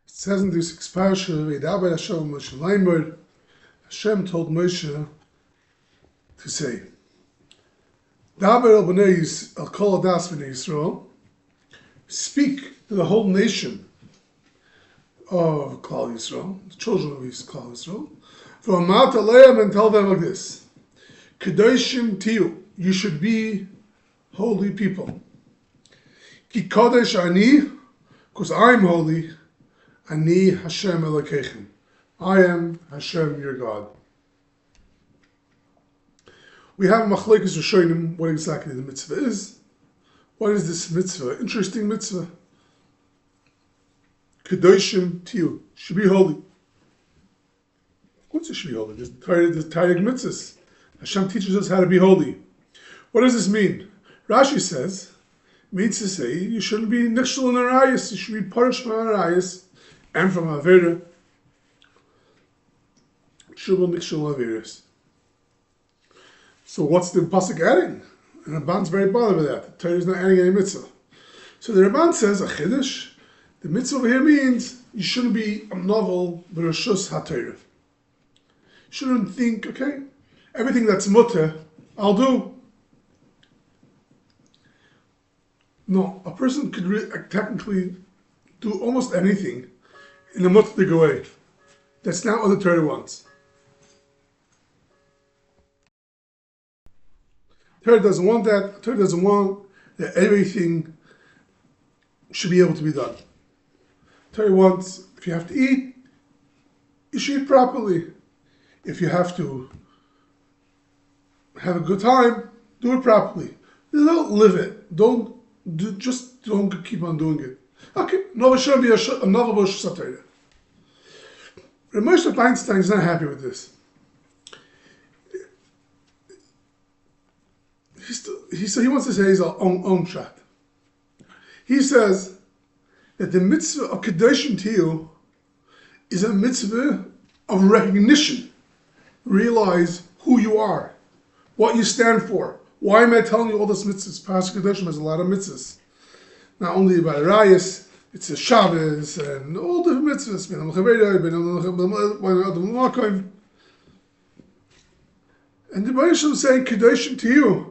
It says in this parsha, Hashem told Moshe to say, speak to the whole nation of Klal Yisrael, the children of Klal Yisrael, and tell them like this: Kiddushim, you should be holy people. Ki kodesh ani, because I'm holy. Ani Hashem Elokeichem, I am Hashem your God. We have machlokes rishonim what exactly the mitzvah is. What is this mitzvah? Interesting mitzvah. Kiddushim, should be holy. Of course it should be holy. There's Taryag mitzvahs. Hashem teaches us how to be holy. What does this mean? Rashi says, it means to say you shouldn't be nichshel in arayis. You should be punished from arayis and from avera. Shubal nichshel averus. So what's the pasuk adding? And Rabban's very bothered with that. The Torah is not adding any mitzvah. So the Rabban says a chiddush. The mitzvah over here means you shouldn't be a novel b'reshus haTorah. You shouldn't think, okay, everything that's mutter, I'll do. No, a person could technically do almost anything in a mutter way. That's not what the Torah wants. The Torah doesn't want that. The Torah doesn't want that everything should be able to be done. The Torah wants, if you have to eat, you should eat properly. If you have to have a good time, do it properly. Don't live it. Just don't keep on doing it. Okay, no, it shouldn't be a novel bush Torah. Moshe Feinstein is not happy with this. He wants to say his own shot. He says that the mitzvah of Kedusha is a mitzvah of recognition. Realize who you are, what you stand for. Why am I telling you all this mitzvahs? Parashat Kedushim has a lot of mitzvahs. Not only about Arayis, it's a Shabbos and all different mitzvahs. And the Baruch is saying Kedusha,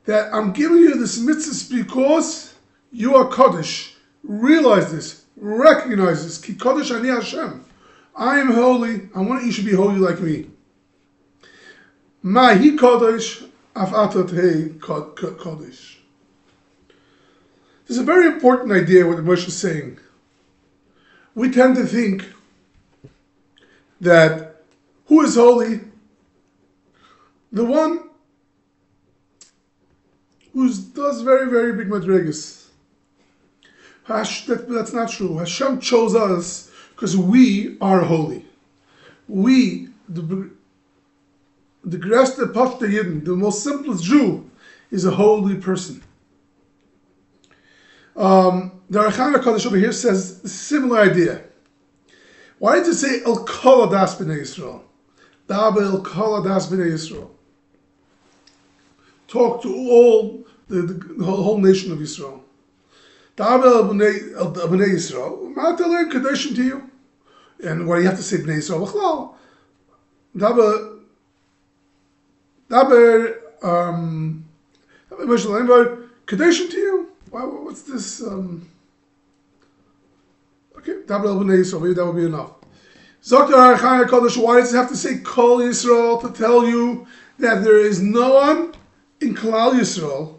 that I'm giving you this mitzvah because you are Kaddish. Realize this. Recognize this. Ki Kaddish ani Hashem. I am holy. I want you should be holy like me. Ma hi Kaddish af atat hei Kaddish. There's a very important idea what the Moshe is saying. We tend to think that who is holy? The one who does very, very big madrigas. That's not true. Hashem chose us because we are holy. We, the Gresta Pashta Yidden, the most simplest Jew, is a holy person. The Arachana Kodesh over here says a similar idea. Why did it say El Kol Adas B'nai Yisrael? Dabe El Kol Adas B'nai Yisrael. Talk to all the whole nation of Israel. Dabe El B'nai Yisrael. Ma'atelim Kedushin to you. And what do you have to say B'nai Yisrael? Bechlal. Dabe Kedushin to you. What's this? Okay, Dabe El B'nai Yisrael. Maybe that would be enough. Zokar Arachai Kodesh. Why does it have to say Kol Yisrael to tell you that there is no one in Klal Yisrael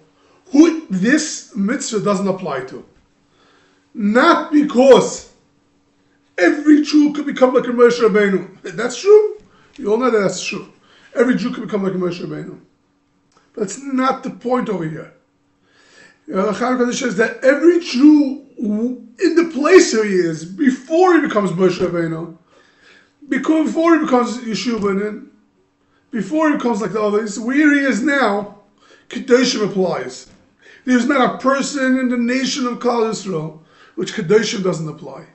who this mitzvah doesn't apply to? Not because every Jew could become like a Moshe Rabbeinu. That's true. You all know that that's true. Every Jew could become like a Moshe Rabbeinu. But that's not the point over here. The Chayim says that every Jew in the place where he is, before he becomes Moshe Rabbeinu, before he becomes Yeshua Benin, before he becomes like the others, where he is now, Kedushim applies. There's not a person in the nation of Klal Yisrael which Kedushim doesn't apply.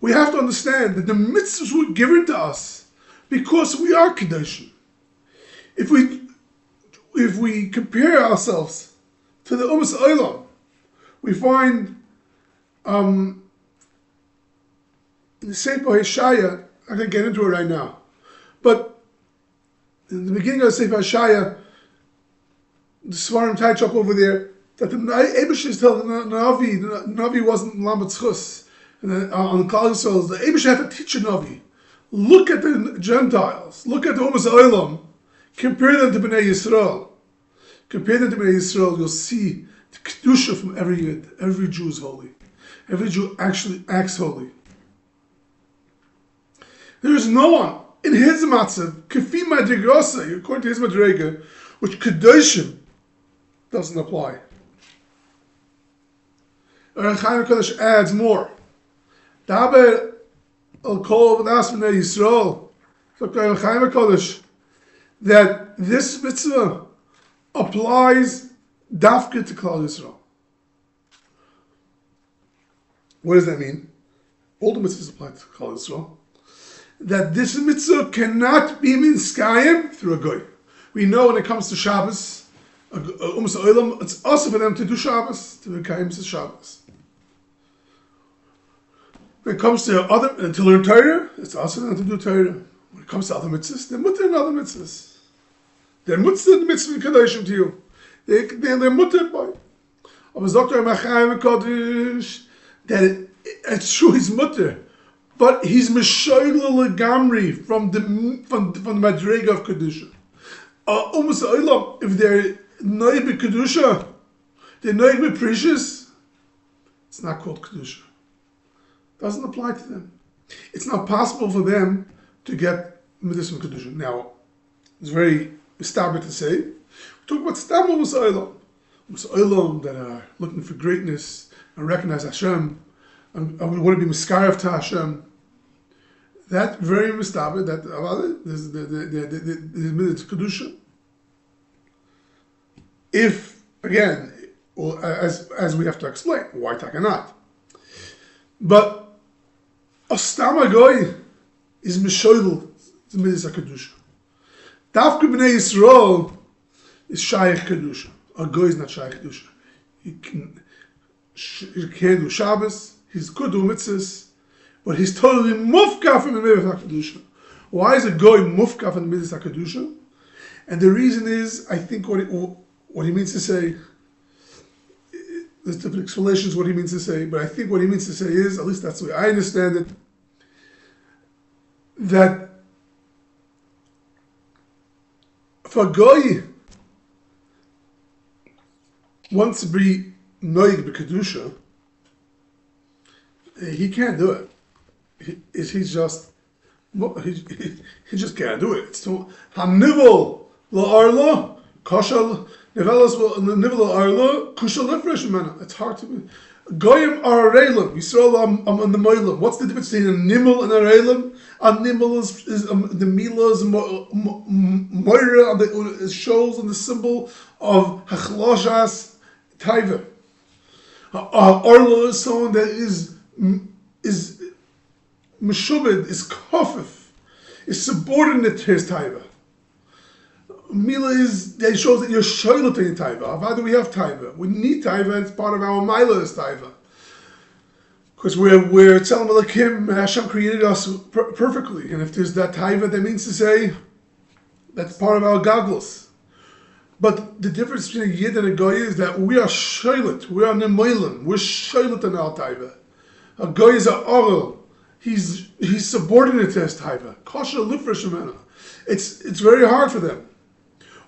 We have to understand that the mitzvahs were given to us because we are Kedushim. If we compare ourselves to the Umas Olam, we find In the Sefer Hashaya, I can get into it right now, but in the beginning of the Sefer Hashaya, the Svarim touch up over there that the Eibush is telling the Navi wasn't Lamed Chus on the Klal Yisrael. The Eibush had to teach a Navi. Look at the Gentiles. Look at the Umas Olam. Compare them to Bnei Yisrael. Compare them to Bnei Yisrael. You'll see the Kedusha from every Yid. Every Jew is holy. Every Jew actually acts holy. There is no one in his matzav, Kefi Madrigosa, according to his Madriga, which Kedushim doesn't apply. Chaim Kodesh adds more. Daber al kol v'nas b'nei Yisrael. So Chaim Kodesh that this mitzvah applies dafka to Klal Yisrael. What does that mean? All the mitzvahs apply to Klal Yisrael. That this mitzvah cannot be minskayim through a goy. We know when it comes to Shabbos, it's also for them to do Shabbos, to Mekayim Shabbos. When it comes to to learn Torah, it's also for them to do Torah. When it comes to other mitzvahs, they're mutter in other mitzvahs. They're mutter the mitzvah Kedoshim to you. They're mutter by. Aber Dr. Machayim Kodesh, that it's true he's mutter, but he's Meshoyla Legamri from the Madrega of Kedusha. If they're Noig with Kedusha, they're Noig with precious, it's not called Kedusha. Doesn't apply to them. It's not possible for them to get Midas from Kedusha. Now, it's very established to say, we talk about Stam Olam that are looking for greatness and recognize Hashem, and we want to be Miskarev to Hashem. That very mistabed, that there's Kedusha. If, again, well, as we have to explain, why taka not? But a Stam Goy is Mishoidel, the Midas Kedusha. Dafka B'nei Yisrael is Shaykh Kedusha. A Goy is not Shaykh Kedusha. He can do Shabbos, he's good do mitzvahs, but he's totally mufka from the Midas Kedusha. Why is a Goy mufka from the Midas Kedusha? And the reason is, I think what he means to say, there's different explanations what he means to say, but I think what he means to say is, at least that's the way I understand it, that if a Goy wants to be Noig b'Kedusha, he can't do it. He just can't do it. It's too Hanivel la'arla kosher nivelas nivel la'arla kusha lefresh mena. It's hard to be. Goyim are a reilim. Yisrael on the moilim. What's the difference between a nimel and a reilim? A nimel is the milah is moira. It shows on the symbol of hachloshas taiva. Arla is someone that is meshubed, is kofif, is subordinate to his taiva. Mila that shows that you're shoyla to your taiva. How do we have taiva? We need taiva, it's part of our mila is taiva. Because we're telling Malakim, Hashem created us perfectly. And if there's that taiva, that means to say, that's part of our gaglos. But the difference between a Yid and a Goy is that we are shoylet, we are nemoilim, we're shoylet in our taiva. A Goy is a oral. He's subordinate to his taiva. Kosher lifresh shemena. It's very hard for them.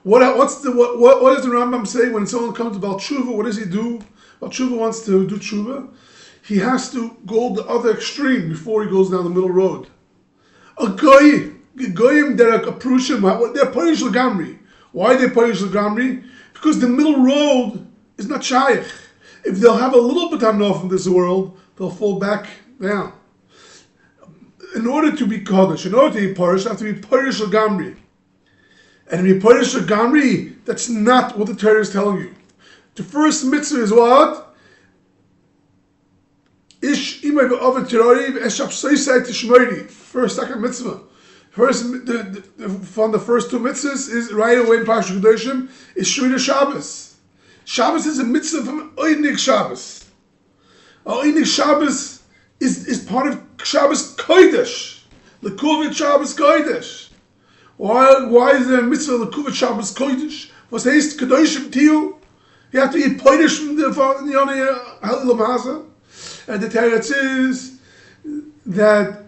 What does the Rambam say when someone comes to Baal Tshuva? What does he do? Baal Tshuva wants to do Tshuva. He has to go the other extreme before he goes down the middle road. A Goyim that are Prushim, they're Parish Lagamri. Why are they Parish Lagamri? Because the middle road is not Shaykh. If they'll have a little bit enough in this world, they'll fall back down. In order to be Kaddish, in order to be Parish, they have to be Parish Lagamri. And to be Parish Lagamri, that's not what the Torah is telling you. The first mitzvah is what? Ish imay v'ovet tirari v'eshap soisai tishmori. Second mitzvah. From the first two mitzvahs is right away in Parshat Kedoshim is Shmira Shabbos. Shabbos is a mitzvah from Oidnik Shabbos. Only Shabbos is part of Shabbos Kodesh. Lekuvit Shabbos Kodesh. Why is there a mitzvah Lekuvit Shabbos Kodesh? Was heißt Kedushteinu? You have to eat Kodesh from the Halil Maza. And the teretz is that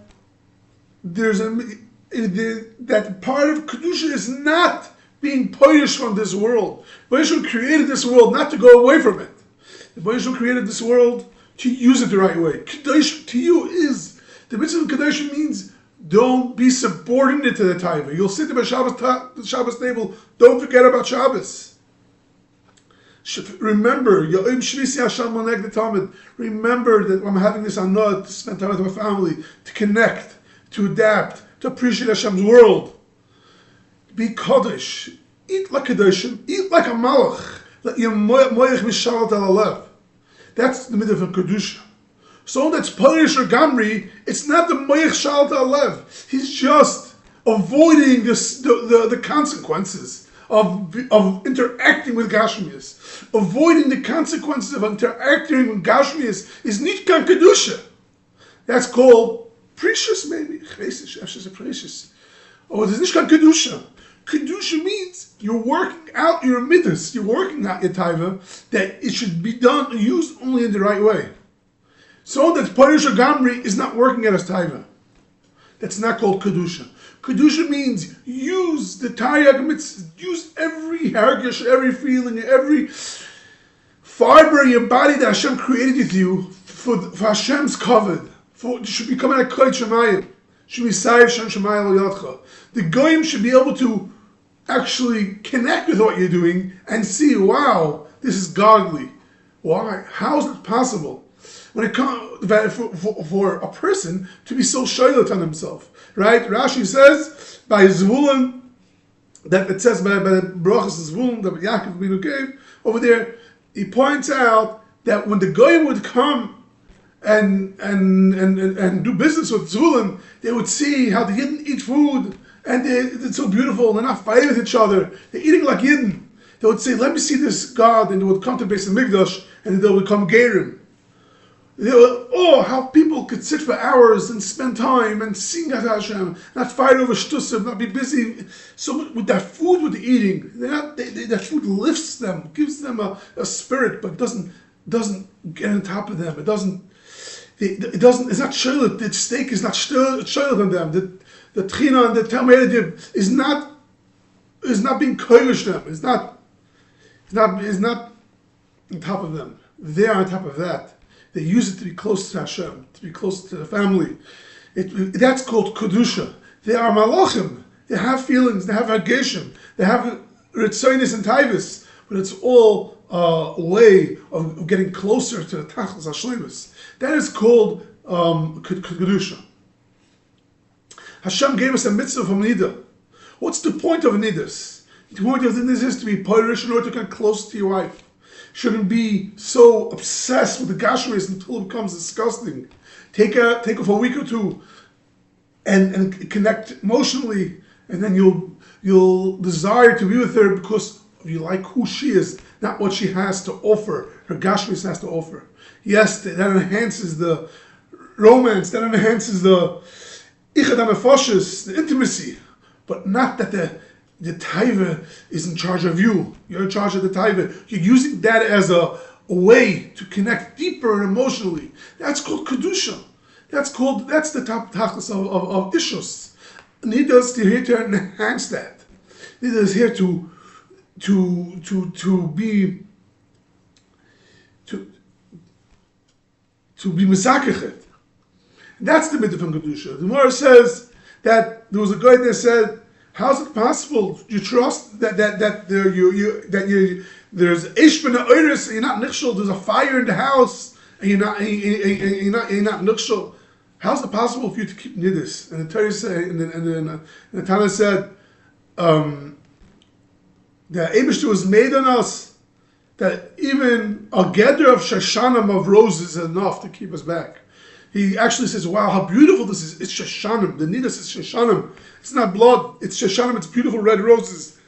that part of Kedusha is not being Kodesh from this world. Yeshua created this world not to go away from it. Yeshua created this world to use it the right way. Kedushteinu is, the mitzvah of Kedusha means don't be subordinate to the taiva. You'll sit at the Shabbos table, don't forget about Shabbos. Remember, remember that I'm having this anah to spend time with my family, to connect, to adapt, to appreciate Hashem's world. Be Kaddish. Eat like Kedushim. Eat like a Malach. Let your moich mishalat al alev. That's the mitzvah of Kedusha. So that's Parish or Gamri, it's not the moich shalat al alev. He's just avoiding the consequences of interacting with Gashmias. Avoiding the consequences of interacting with Gashmias is Nitkan Kedusha. That's called precious, maybe. Precious. Oh, there's Nitkan Kedusha. Kedusha means you're working out your midas, you're working out your taiva, that it should be done, used only in the right way. So that Parish or Gamri is not working at his taiva. That's not called Kedusha. Kedusha means use the Taryag mitzvah, use every hargish, every feeling, every fiber in your body that Hashem created with you for Hashem's covered. It should be coming at Kodesh Shemayim. Should be Sayev Shem Shemayim Lo Yadcha. The goyim should be able to actually connect with what you're doing and see, wow, this is godly. Why? How is it possible? When it comes for a person to be so shaylat on himself, right? Rashi says by Zvulun, that it says by the brachas Zvulun that Yaakov Binu gave over there. He points out that when the goyim would come and do business with Zvulun, they would see how the Yidden eat food and it's so beautiful. They're not fighting with each other. They're eating like Yidden. They would say, "Let me see this God," and they would come to Beis Hamikdash and they would become Gerim. How people could sit for hours and spend time and sing at Hashem, not fight over shtusim, not be busy. So with that food, with the eating, that food lifts them, gives them a spirit, but doesn't get on top of them. It doesn't. It's not shayla. The steak is not shayla on them. The tchina and the talmud is not being kodesh them. It's not on top of them. They are on top of that. They use it to be close to Hashem, to be close to the family. That's called Kedusha. They are malachim. They have feelings. They have hageshim. They have ritzonis and taivus. But it's all a way of getting closer to the tachlis hashlemus. That is called Kedusha. Hashem gave us a mitzvah from Nida. What's the point of Nidas? The point of Nidas is to be Parish in order to get close to your wife. Shouldn't be so obsessed with the gashmis until it becomes disgusting. Take her for a week or two and connect emotionally, and then you'll desire to be with her because you like who she is, not what she has to offer. Her gashmis has to offer. Yes, that enhances the romance, that enhances the ichad hamefoshes, the intimacy, but not that the taiva is in charge of you. You're in charge of the taiva. You're using that as a way to connect deeper and emotionally. That's called Kedusha. That's the top tachlis of Ishus. Nida is here to enhance that. Nida is here to be misakechet. That's the mitzvah from Kedusha. The Gemara says that there was a guy that said, "How's it possible? You trust that there's ish ben ha'oris and you're not nichshel. There's a fire in the house and you're not nichshel. How's it possible for you to keep nidus?" And the Torah said, and the Tana said, the Eibishter was made on us that even a gather of shashanim of roses is enough to keep us back. He actually says, "Wow, how beautiful this is! It's shashanim. The nidus is shashanim. It's not blood. It's shashanim. It's beautiful red roses.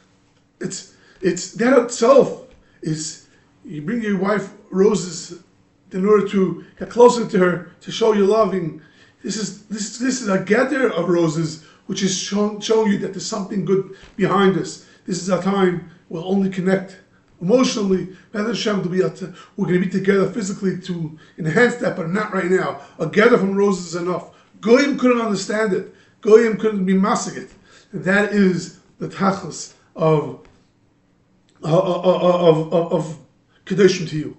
It's that itself is. You bring your wife roses in order to get closer to her, to show you loving. This is a gather of roses, which is showing you that there's something good behind us. This is a time we'll only connect emotionally. We're going to be together physically to enhance that, but not right now. A gather from roses is enough. Goyim couldn't understand it. Goyim couldn't be masig it. And that is the tachlis of Kedusha to you.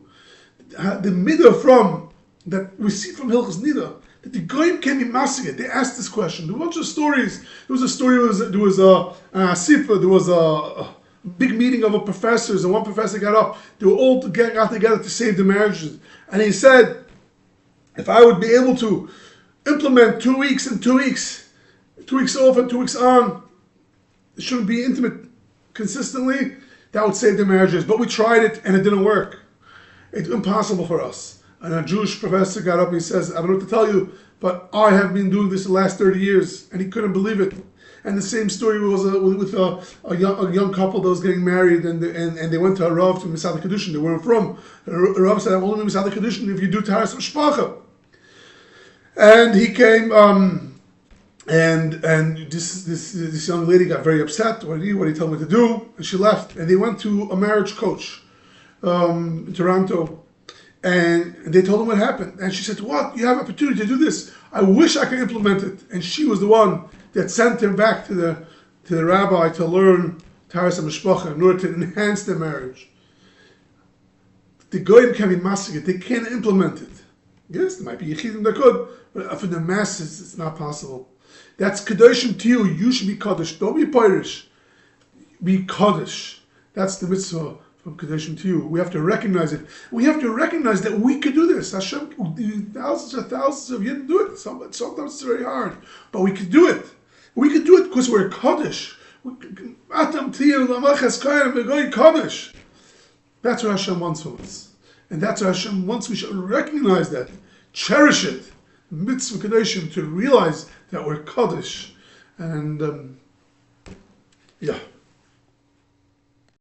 The midah from that we see from Hilchos Nida, that the Goyim can be masig it. They asked this question. There were a bunch of stories. There was a story. There was a sifa. There was a big meeting of professors, and one professor got up. They were all got together to save the marriages, and he said, "If I would be able to implement 2 weeks and 2 weeks, 2 weeks off and 2 weeks on, it shouldn't be intimate consistently, that would save the marriages. But we tried it and it didn't work. It's impossible for us." And a Jewish professor got up and he says, "I don't know what to tell you, but I have been doing this the last 30 years. And he couldn't believe it. And the same story was with a young couple that was getting married, and they went to a Rav to Misad Kedushin. They weren't from. The Rav said, "I'm only Misad Kedushin if you do Taharas Mishpacha." And he came, and this young lady got very upset. What did he tell me to do? And she left. And they went to a marriage coach in Toronto. And they told him what happened. And she said, "What? You have opportunity to do this. I wish I could implement it." And she was the one that sent him back to the rabbi to learn Taharas Mishpacha in order to enhance their marriage. The Goyim can be masig. They can't implement it. Yes, there might be Yechidim that could, but for the masses, it's not possible. That's Kedushim to you. You should be Kaddish. Don't be Pirish. Be Kaddish. That's the mitzvah from Kedushim to you. We have to recognize it. We have to recognize that we could do this. Hashem, thousands of you do it. Sometimes it's very hard, but we could do it. We could do it because we're Kaddish. Atam Tiyah Lamachas Kayim V'Goy Kaddish. That's what Hashem wants from us. And that's what Hashem wants. We should recognize that. Cherish it. Mitzvah Kedushim, to realize that we're Kaddish. And, yeah.